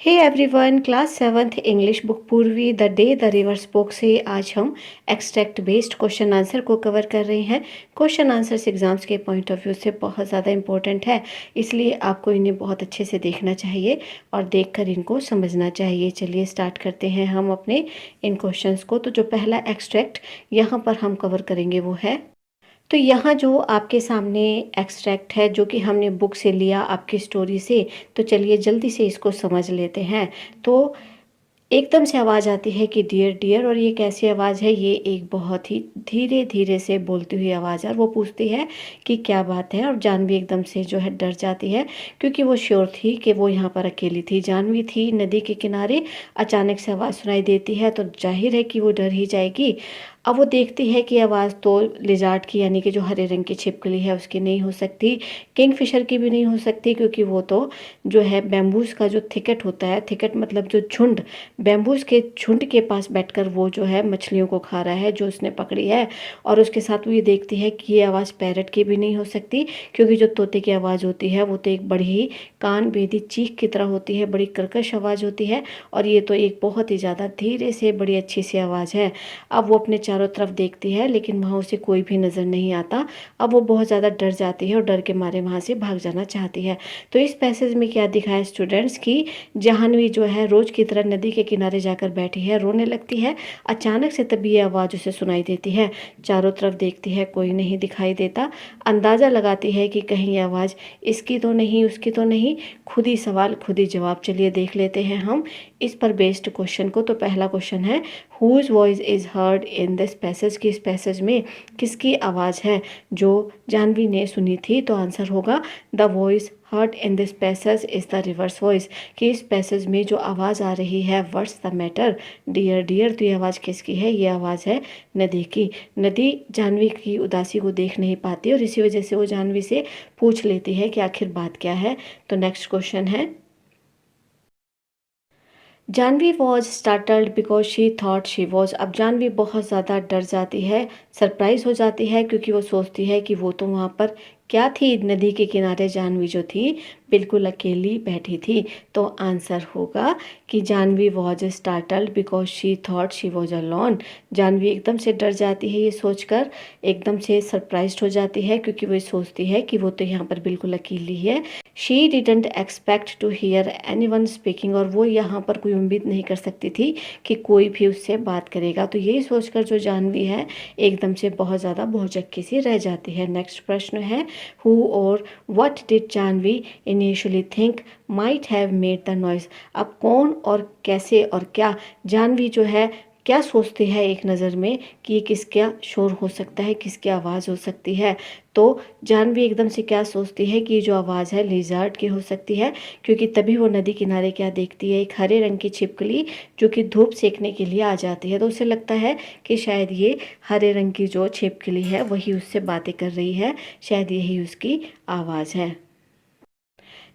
Hey everyone, class seventh English book Poorvi the day the river spoke से आज हम extract based question answer को cover कर रहे हैं। क्वेश्चन आंसर्स एग्जाम्स के पॉइंट ऑफ व्यू से बहुत ज़्यादा इंपॉर्टेंट है, इसलिए आपको इन्हें बहुत अच्छे से देखना चाहिए और देखकर इनको समझना चाहिए। चलिए स्टार्ट करते हैं हम अपने इन क्वेश्चंस को। तो जो पहला एक्सट्रैक्ट यहाँ पर हम कवर करेंगे वो है, तो यहाँ जो आपके सामने एक्सट्रैक्ट है जो कि हमने बुक से लिया आपकी स्टोरी से, तो चलिए जल्दी से इसको समझ लेते हैं। तो एकदम से आवाज़ आती है कि डियर डियर, और ये कैसी आवाज़ है? ये एक बहुत ही धीरे धीरे से बोलती हुई आवाज़ है और वो पूछती है कि क्या बात है। और जानवी एकदम से जो है डर जाती है, क्योंकि वो श्योर थी कि वो यहाँ पर अकेली थी। जानवी थी नदी के किनारे, अचानक से आवाज़ सुनाई देती है तो जाहिर है कि वो डर ही जाएगी। अब वो देखती है कि आवाज़ तो लिजार्ड की, यानी कि जो हरे रंग की छिपकली है उसकी नहीं हो सकती, किंगफिशर की भी नहीं हो सकती, क्योंकि वो तो जो है बैम्बूस का जो थिकेट होता है, थिकेट मतलब जो झुंड, बैम्बूस के झुंड के पास बैठकर वो जो है मछलियों को खा रहा है जो उसने पकड़ी है। और उसके साथ वो ये देखती है कि ये आवाज़ पैरट की भी नहीं हो सकती, क्योंकि जो तोते की आवाज़ होती है वो तो एक बड़ी ही कान बेदी चीख की तरह होती है, बड़ी कर्कश आवाज़ होती है, और ये तो एक बहुत ही ज़्यादा धीरे से बड़ी अच्छी सी आवाज़ है। अब वो अपने चारों तरफ देखती है लेकिन वहाँ उसे कोई भी नज़र नहीं आता। अब वो बहुत ज़्यादा डर जाती है और डर के मारे वहाँ से भाग जाना चाहती है। तो इस पैसेज में क्या दिखाया स्टूडेंट्स की जाह्नवी जो है रोज़ की तरह नदी के किनारे जाकर बैठी है, रोने लगती है। अचानक से तभी ये आवाज़ उसे सुनाई देती है। चारों तरफ देखती है, कोई नहीं दिखाई देता। अंदाज़ा लगाती है कि कहीं ये आवाज़ इसकी तो नहीं, उसकी तो नहीं। खुद ही सवाल खुद ही जवाब। चलिए देख लेते हैं हम इस पर बेस्ड क्वेश्चन को। तो पहला क्वेश्चन है, whose voice is heard in this passage, की इस पैसेज में किसकी आवाज़ है जो जाह्नवी ने सुनी थी? तो आंसर होगा the voice heard in this passage is the river's voice, कि इस पैसेज में जो आवाज़ आ रही है what's the matter dear dear, तो ये आवाज़ किसकी है? ये आवाज़ है नदी की। नदी जाह्नवी की उदासी को देख नहीं पाती और इसी वजह से वो जाह्नवी से पूछ लेती है कि आखिर बात क्या है। तो नेक्स्ट क्वेश्चन है, Jahnavi was startled because she thought she was. अब जाह्नवी बहुत ज़्यादा डर जाती है, सरप्राइज हो जाती है, क्योंकि वो सोचती है कि वो तो वहाँ पर क्या थी, नदी के किनारे जाह्नवी जो थी बिल्कुल अकेली बैठी थी। तो आंसर होगा कि Jahnavi was startled because she thought she was alone. Jahnavi एकदम से डर जाती है ये सोचकर, एकदम से सरप्राइज्ड हो जाती है, क्योंकि वो सोचती है कि वो तो यहाँ पर बिल्कुल अकेली है। She didn't expect to hear anyone speaking, और वो यहाँ पर कोई उम्मीद नहीं कर सकती थी कि कोई भी उससे बात करेगा। तो यही सोचकर जो जाह्नवी है एकदम से बहुत ज़्यादा भौचक्की सी रह जाती है। नेक्स्ट प्रश्न है, हु और what did Jahnavi initially think might have made the noise. अब कौन और कैसे और क्या जाह्नवी जो है क्या सोचती है एक नज़र में कि ये किसका शोर हो सकता है, किसकी आवाज़ हो सकती है? तो जाह्नवी एकदम से क्या सोचती है कि ये जो आवाज़ है लिज़ार्ड की हो सकती है, क्योंकि तभी वो नदी किनारे क्या देखती है, एक हरे रंग की छिपकली जो कि धूप सेकने के लिए आ जाती है। तो उसे लगता है कि शायद ये हरे रंग की जो छिपकली है वही उससे बातें कर रही है, शायद यही उसकी आवाज़ है।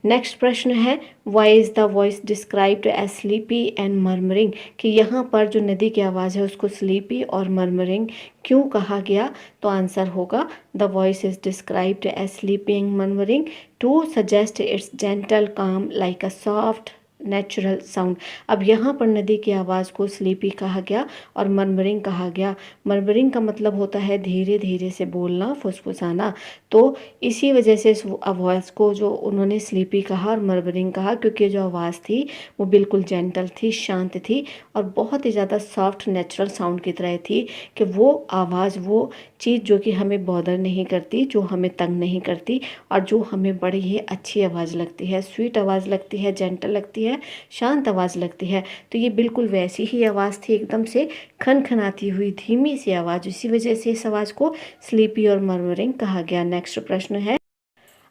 नेक्स्ट प्रश्न है, why is the voice described as sleepy and murmuring, कि यहाँ पर जो नदी की आवाज़ है उसको स्लीपी और मर्मरिंग क्यों कहा गया? तो आंसर होगा the voice is described as sleepy and murmuring to suggest its gentle calm like a soft natural sound. अब यहाँ पर नदी की आवाज़ को स्लीपी कहा गया और मर्मरिंग कहा गया। मर्मरिंग का मतलब होता है धीरे धीरे से बोलना, फुसफुसाना। तो इसी वजह से इस आवाज़ को जो उन्होंने स्लीपी कहा और मर्मरिंग कहा, क्योंकि जो आवाज़ थी वो बिल्कुल जेंटल थी, शांत थी और बहुत ही ज़्यादा सॉफ्ट नेचुरल साउंड की तरह थी, कि वो आवाज़, वो चीज़ जो कि हमें बॉदर नहीं करती, जो हमें तंग नहीं करती और जो हमें बड़ी ही अच्छी आवाज़ लगती है, स्वीट आवाज़ लगती है, जेंटल लगती है, शांत आवाज़ लगती है। तो ये बिल्कुल वैसी ही आवाज़ थी, एकदम से खनखनाती हुई धीमी सी आवाज़। इसी वजह से इस आवाज़ को स्लीपी और मर्मरिंग कहा गया। नेक्स्ट प्रश्न है,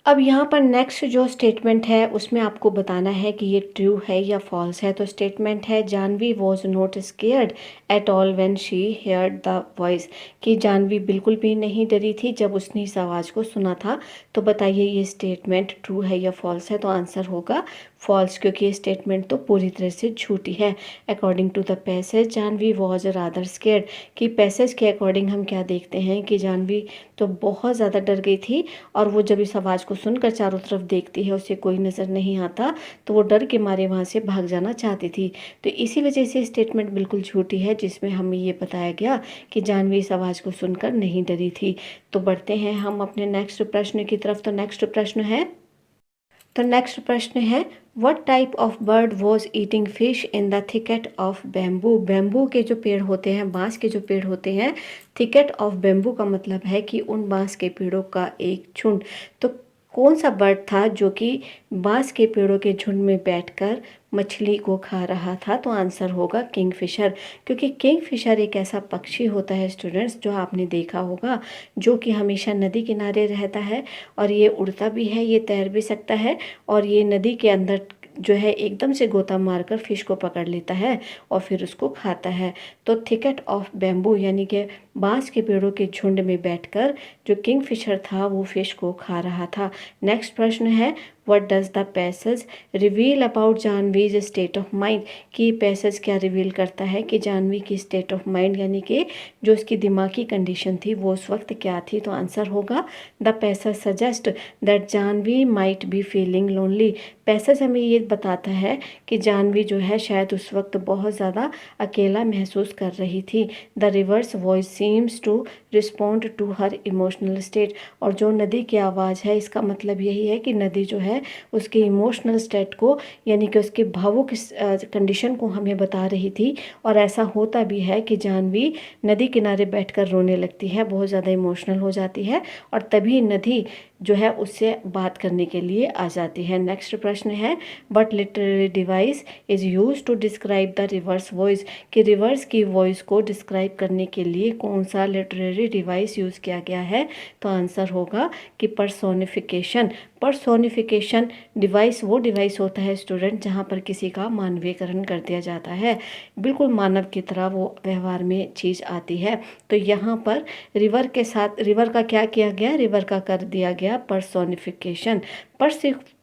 अब यहाँ पर नेक्स्ट जो स्टेटमेंट है उसमें आपको बताना है कि ये ट्रू है या फॉल्स है। तो स्टेटमेंट है, Jahnavi was not scared at all when she heard the voice, कि जाह्नवी बिल्कुल भी नहीं डरी थी जब उसने इस आवाज़ को सुना था। तो बताइए ये स्टेटमेंट ट्रू है या फॉल्स है? तो आंसर होगा फॉल्स, क्योंकि ये स्टेटमेंट तो पूरी तरह से झूठी है। According to the passage Janvi was rather scared, कि पैसेज के अकॉर्डिंग हम क्या देखते हैं कि जानवी तो बहुत ज़्यादा डर गई थी, और वो जब इस आवाज़ को सुनकर चारों तरफ देखती है, उसे कोई नज़र नहीं आता, तो वो डर के मारे वहाँ से भाग जाना चाहती थी। तो इसी वजह से स्टेटमेंट बिल्कुल झूठी है, जिसमें हमें ये बताया गया कि जानवी इस आवाज़ को सुनकर नहीं डरी थी। तो बढ़ते हैं हम अपने नेक्स्ट प्रश्न की तरफ। तो नेक्स्ट प्रश्न है, what type of bird was eating fish in the thicket of bamboo. Bamboo के जो पेड़ होते हैं, बांस के जो पेड़ होते हैं, थिकेट ऑफ बैम्बू का मतलब है कि उन बांस के पेड़ों का एक झुंड। तो कौन सा बर्ड था जो कि बांस के पेड़ों के झुंड में बैठकर मछली को खा रहा था? तो आंसर होगा किंगफिशर, क्योंकि किंगफिशर एक ऐसा पक्षी होता है स्टूडेंट्स, जो आपने देखा होगा, जो कि हमेशा नदी किनारे रहता है, और ये उड़ता भी है, ये तैर भी सकता है, और ये नदी के अंदर जो है एकदम से गोता मारकर फिश को पकड़ लेता है और फिर उसको खाता है। तो थिकेट ऑफ बैम्बू यानी कि बांस के पेड़ों के झुंड में बैठकर जो किंगफिशर था वो फिश को खा रहा था। नेक्स्ट प्रश्न है, what does the passage reveal about Janvi's state of mind, कि पैसेज क्या रिवील करता है कि जानवी की स्टेट ऑफ माइंड यानी कि जो उसकी दिमागी कंडीशन थी वो उस वक्त क्या थी? तो आंसर होगा the passage suggest that Janvi might be feeling lonely. Passage हमें ये बताता है कि जानवी जो है शायद उस वक्त बहुत ज़्यादा अकेला महसूस कर रही थी। The river's voice seems to respond to her emotional state, और जो नदी की आवाज़ है इसका मतलब यही है कि नदी जो है उसके इमोशनल स्टेट को यानी कि उसके भावुक कंडीशन को हमें बता रही थी। और ऐसा होता भी है कि जानवी नदी किनारे बैठकर रोने लगती है, बहुत ज़्यादा इमोशनल हो जाती है, और तभी नदी जो है उससे बात करने के लिए आ जाती है। नेक्स्ट प्रश्न है, but literary device is use to describe the river's voice, कि रिवर्स की वॉइस को डिस्क्राइब करने के लिए कौन सा लिटरेरी डिवाइस यूज़ किया गया है? तो आंसर होगा कि पर्सोनिफिकेशन। पर्सोनिफिकेशन डिवाइस वो डिवाइस होता है स्टूडेंट जहाँ पर किसी का मानवीकरण कर दिया जाता है, बिल्कुल मानव की तरह वो व्यवहार में चीज़ आती है। तो यहाँ पर रिवर के साथ रिवर का क्या किया गया? रिवर का कर दिया गया personification.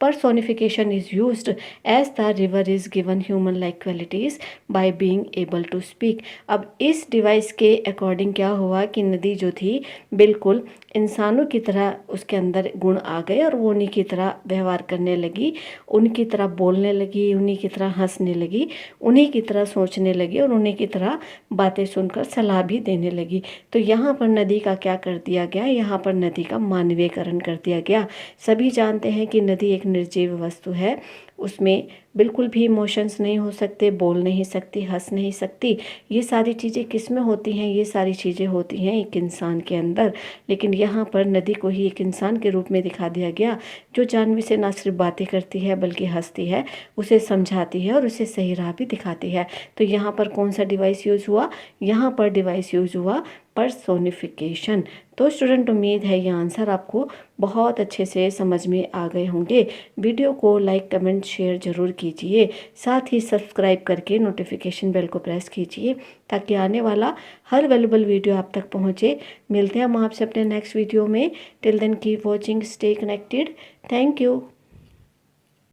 Personification is used as the river is given human like qualities by being able to speak। अब इस डिवाइस के अकॉर्डिंग क्या हुआ कि नदी जो थी बिल्कुल इंसानों की तरह उसके अंदर गुण आ गए, और वो उन्हीं की तरह व्यवहार करने लगी, उनकी तरह बोलने लगी, उन्हीं की तरह हंसने लगी, उन्हीं की तरह सोचने लगी, और उन्हीं की तरह बातें सुनकर सलाह भी देने लगी। तो यहाँ पर नदी का क्या कर दिया गया? यहाँ पर नदी का मानवीयकरण कर दिया गया। सभी जानते हैं कि नदी एक निर्जीव वस्तु है, उसमें बिल्कुल भी इमोशंस नहीं हो सकते, बोल नहीं सकती, हंस नहीं सकती। ये सारी चीज़ें किस में होती हैं? ये सारी चीज़ें होती हैं एक इंसान के अंदर। लेकिन यहाँ पर नदी को ही एक इंसान के रूप में दिखा दिया गया, जो जानवी से ना सिर्फ बातें करती है बल्कि हंसती है, उसे समझाती है और उसे सही राह भी दिखाती है। तो यहाँ पर कौन सा डिवाइस यूज़ हुआ? यहाँ पर डिवाइस यूज़ हुआ पर्सोनिफिकेशन। तो स्टूडेंट उम्मीद है ये आंसर आपको बहुत अच्छे से समझ में आ गए होंगे। वीडियो को लाइक कमेंट शेयर ज़रूर कीजिए, साथ ही सब्सक्राइब करके नोटिफिकेशन बेल को प्रेस कीजिए ताकि आने वाला हर वैल्यूबल वीडियो आप तक पहुंचे। मिलते हैं हम आपसे अपने नेक्स्ट वीडियो में। Till then keep watching, stay connected. Thank you.